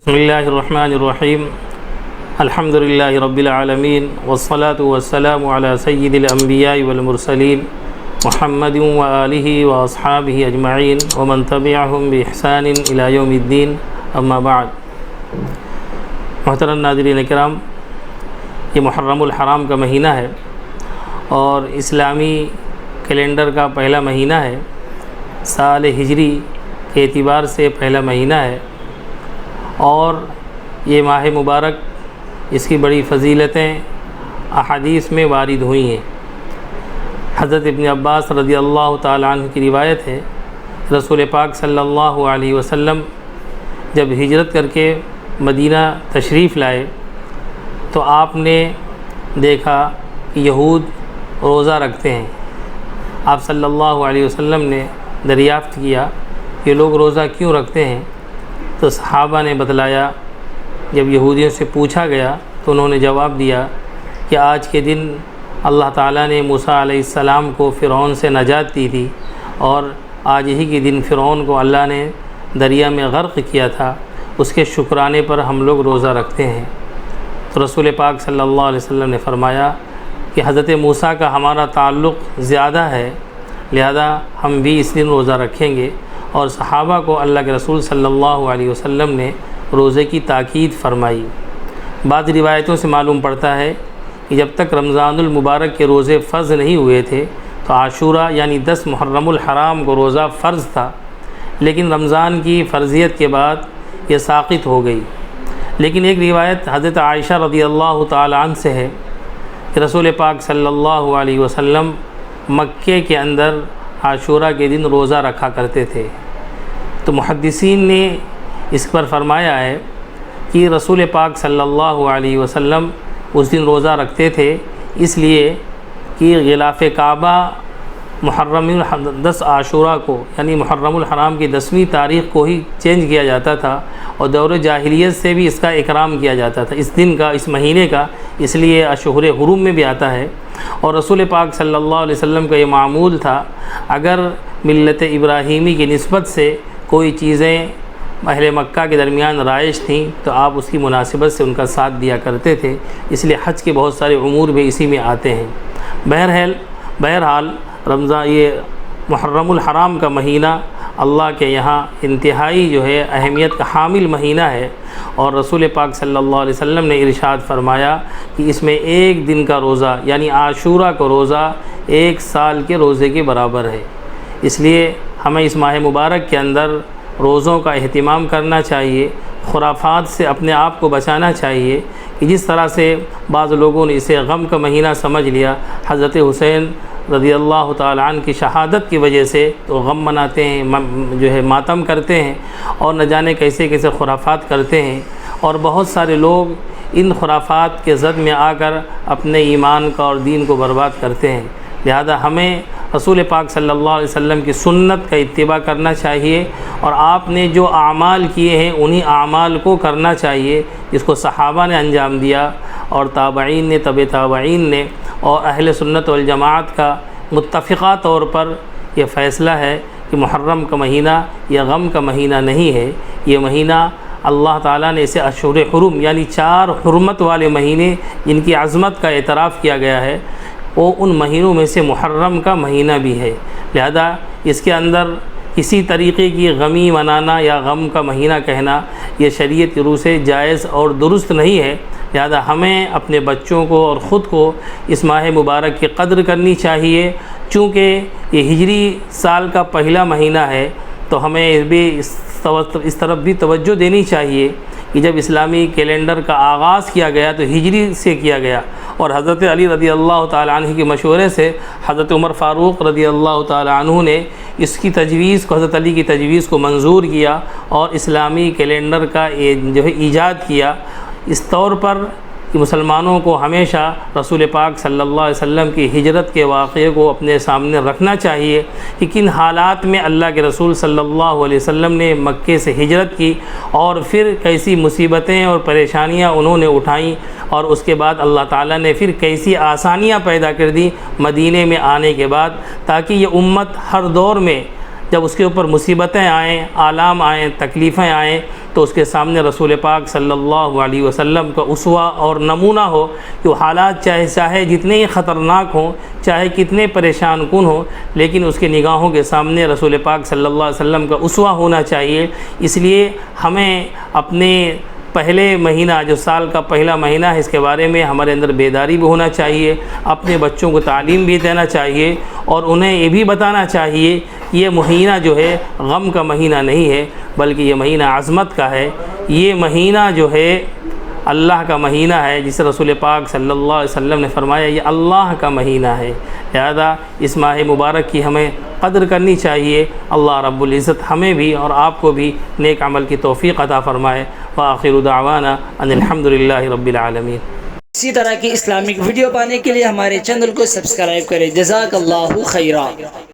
بسم اللہ الرحمن الرحیم الحمد للہ رب العالمین والصلاة والسلام علی سید الانبیاء والمرسلین محمد وآلہ واصحابہ اجمعین ومن تبعہم بإحسان الی یوم الدین اما بعد۔ محترم ناظرین کرام، یہ محرم الحرام کا مہینہ ہے اور اسلامی کیلنڈر کا پہلا مہینہ ہے، سال ہجری کے اعتبار سے پہلا مہینہ ہے، اور یہ ماہ مبارک اس کی بڑی فضیلتیں احادیث میں وارد ہوئی ہیں۔ حضرت ابن عباس رضی اللہ تعالی عنہ کی روایت ہے، رسول پاک صلی اللہ علیہ وسلم جب ہجرت کر کے مدینہ تشریف لائے تو آپ نے دیکھا کہ یہود روزہ رکھتے ہیں۔ آپ صلی اللہ علیہ وسلم نے دریافت کیا کہ لوگ روزہ کیوں رکھتے ہیں، تو صحابہ نے بتلایا۔ جب یہودیوں سے پوچھا گیا تو انہوں نے جواب دیا کہ آج کے دن اللہ تعالیٰ نے موسیٰ علیہ السلام کو فرعون سے نجات دی تھی، اور آج ہی کے دن فرعون کو اللہ نے دریا میں غرق کیا تھا، اس کے شکرانے پر ہم لوگ روزہ رکھتے ہیں۔ تو رسول پاک صلی اللہ علیہ وسلم نے فرمایا کہ حضرت موسیٰ کا ہمارا تعلق زیادہ ہے، لہذا ہم بھی اس دن روزہ رکھیں گے، اور صحابہ کو اللہ کے رسول صلی اللہ علیہ وسلم نے روزے کی تاکید فرمائی۔ بعض روایتوں سے معلوم پڑتا ہے کہ جب تک رمضان المبارک کے روزے فرض نہیں ہوئے تھے تو عاشوراء یعنی 10 محرم الحرام کو روزہ فرض تھا، لیکن رمضان کی فرضیت کے بعد یہ ساقط ہو گئی۔ لیکن ایک روایت حضرت عائشہ رضی اللہ تعالی عنہ سے ہے کہ رسول پاک صلی اللہ علیہ وسلم مکے کے اندر عاشوراء کے دن روزہ رکھا کرتے تھے۔ تو محدثین نے اس پر فرمایا ہے کہ رسول پاک صلی اللہ علیہ وسلم اس دن روزہ رکھتے تھے اس لیے کہ غلاف کعبہ محرم 10 عاشوراء کو یعنی محرم الحرام کی 10ویں تاریخ کو ہی چینج کیا جاتا تھا، اور دور جاہلیت سے بھی اس کا اکرام کیا جاتا تھا، اس دن کا، اس مہینے کا، اس لیے اشہر حرم میں بھی آتا ہے۔ اور رسول پاک صلی اللہ علیہ وسلم کا یہ معمول تھا، اگر ملت ابراہیمی کی نسبت سے کوئی چیزیں اہل مکہ کے درمیان رائج تھیں تو آپ اس کی مناسبت سے ان کا ساتھ دیا کرتے تھے، اس لیے حج کے بہت سارے امور بھی اسی میں آتے ہیں۔ بہرحال رمضان یہ محرم الحرام کا مہینہ اللہ کے یہاں انتہائی اہمیت کا حامل مہینہ ہے، اور رسول پاک صلی اللہ علیہ وسلم نے ارشاد فرمایا کہ اس میں ایک دن کا روزہ یعنی عاشوراء کا روزہ 1 سال کے روزے کے برابر ہے۔ اس لیے ہمیں اس ماہ مبارک کے اندر روزوں کا اہتمام کرنا چاہیے، خرافات سے اپنے آپ کو بچانا چاہیے کہ جس طرح سے بعض لوگوں نے اسے غم کا مہینہ سمجھ لیا۔ حضرت حسین رضی اللہ تعالی عنہ کی شہادت کی وجہ سے تو غم مناتے ہیں، ماتم کرتے ہیں، اور نہ جانے کیسے کیسے خرافات کرتے ہیں، اور بہت سارے لوگ ان خرافات کے زد میں آ کر اپنے ایمان کا اور دین کو برباد کرتے ہیں۔ لہذا ہمیں رسول پاک صلی اللہ علیہ وسلم کی سنت کا اتباع کرنا چاہیے، اور آپ نے جو اعمال کیے ہیں انہی اعمال کو کرنا چاہیے جس کو صحابہ نے انجام دیا، اور تابعین نے، تبع تابعین نے، اور اہل سنت والجماعت کا متفقہ طور پر یہ فیصلہ ہے کہ محرم کا مہینہ یہ غم کا مہینہ نہیں ہے، یہ مہینہ اللہ تعالیٰ نے اسے اشہر حرم یعنی 4 حرمت والے مہینے جن کی عظمت کا اعتراف کیا گیا ہے، وہ ان مہینوں میں سے محرم کا مہینہ بھی ہے۔ لہذا اس کے اندر کسی طریقے کی غمی منانا یا غم کا مہینہ کہنا یہ شریعت کی روح سے جائز اور درست نہیں ہے۔ لہذا ہمیں اپنے بچوں کو اور خود کو اس ماہ مبارک کی قدر کرنی چاہیے، چونکہ یہ ہجری سال کا پہلا مہینہ ہے، تو ہمیں بھی اس طرف بھی توجہ دینی چاہیے کہ جب اسلامی کیلنڈر کا آغاز کیا گیا تو ہجری سے کیا گیا، اور حضرت علی رضی اللہ تعالی عنہ کے مشورے سے حضرت عمر فاروق رضی اللہ تعالی عنہ نے اس کی تجویز کو، حضرت علی کی تجویز کو منظور کیا اور اسلامی کیلنڈر کا ایجاد کیا، اس طور پر کہ مسلمانوں کو ہمیشہ رسول پاک صلی اللہ علیہ وسلم کی ہجرت کے واقعے کو اپنے سامنے رکھنا چاہیے کہ کن حالات میں اللہ کے رسول صلی اللہ علیہ وسلم نے مکے سے ہجرت کی، اور پھر کیسی مصیبتیں اور پریشانیاں انہوں نے اٹھائیں، اور اس کے بعد اللہ تعالیٰ نے پھر کیسی آسانیاں پیدا کر دی مدینے میں آنے کے بعد، تاکہ یہ امت ہر دور میں جب اس کے اوپر مصیبتیں آئیں، آلام آئیں، تکلیفیں آئیں، تو اس کے سامنے رسول پاک صلی اللہ علیہ وسلم کا اسوہ اور نمونہ ہو کہ وہ حالات چاہے جتنے ہی خطرناک ہوں، چاہے کتنے پریشان کن ہوں، لیکن اس کے نگاہوں کے سامنے رسول پاک صلی اللہ علیہ وسلم کا اسوہ ہونا چاہیے۔ اس لیے ہمیں اپنے پہلے مہینہ جو سال کا پہلا مہینہ ہے، اس کے بارے میں ہمارے اندر بیداری بھی ہونا چاہیے، اپنے بچوں کو تعلیم بھی دینا چاہیے، اور انہیں یہ بھی بتانا چاہیے یہ مہینہ جو ہے غم کا مہینہ نہیں ہے، بلکہ یہ مہینہ عظمت کا ہے۔ یہ مہینہ جو ہے اللہ کا مہینہ ہے، جسے رسول پاک صلی اللہ علیہ وسلم نے فرمایا یہ اللہ کا مہینہ ہے، لہذا اس ماہ مبارک کی ہمیں قدر کرنی چاہیے۔ اللہ رب العزت ہمیں بھی اور آپ کو بھی نیک عمل کی توفیق عطا فرمائے۔ وآخر دعوانا ان الحمدللہ رب العالمین۔ اسی طرح کی اسلامک ویڈیو پانے کے لیے ہمارے چینل کو سبسکرائب کریں۔ جزاک اللہ خیرا۔